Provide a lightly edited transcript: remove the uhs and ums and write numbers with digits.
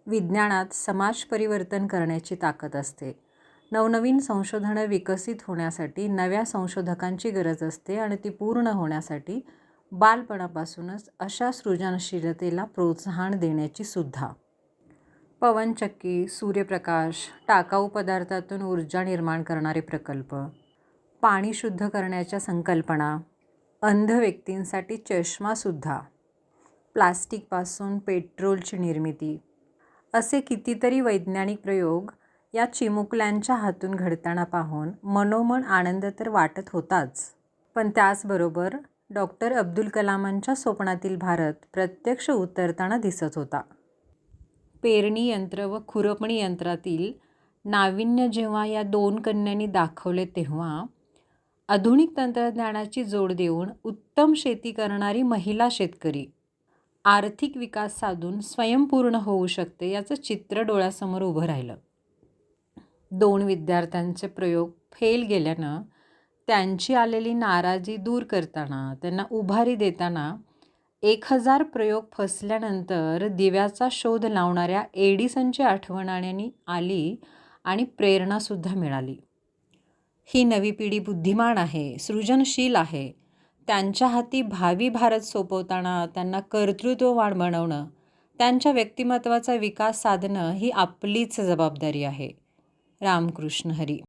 विज्ञानात समाज परिवर्तन करण्याची ताकद असते. नवनवीन संशोधनं विकसित होण्यासाठी नव्या संशोधकांची गरज असते आणि ती पूर्ण होण्यासाठी बालपणापासूनच अशा सृजनशीलतेला प्रोत्साहन देण्याची सुद्धा. पवनचक्की, सूर्यप्रकाश, टाकाऊ पदार्थातून ऊर्जा निर्माण करणारे प्रकल्प, पाणी शुद्ध करण्याच्या संकल्पना, अंध व्यक्तींसाठी चष्मासुद्धा, प्लास्टिकपासून पेट्रोलची निर्मिती, असे कितीतरी वैज्ञानिक प्रयोग या चिमुकल्यांच्या हातून घडताना पाहून मनोमन आनंद तर वाटत होताच, पण त्याचबरोबर डॉक्टर अब्दुल कलामांच्या स्वप्नातील भारत प्रत्यक्ष उतरताना दिसत होता. पेरणी यंत्र व खुरपणी यंत्रातील नाविन्य जेव्हा या दोन कन्यांनी दाखवले, तेव्हा आधुनिक तंत्रज्ञानाची जोड देऊन उत्तम शेती करणारी महिला शेतकरी आर्थिक विकास साधून स्वयंपूर्ण होऊ शकते याचं चित्र डोळ्यासमोर उभं राहिलं. 2 विद्यार्थ्यांचे प्रयोग फेल गेल्यानं त्यांची आलेली नाराजी दूर करताना, त्यांना उभारी देताना 1000 प्रयोग फसल्यानंतर दिव्याचा शोध लावणाऱ्या एडिसनची आठवण आली आणि प्रेरणासुद्धा मिळाली. ही नवी पिढी बुद्धिमान आहे, सृजनशील आहे. त्यांच्या हाती भावी भारत सोपवताना त्यांना कर्तृत्ववान बनवणं, त्यांच्या व्यक्तिमत्त्वाचा विकास साधणं ही आपलीच जबाबदारी आहे. रामकृष्ण हरी.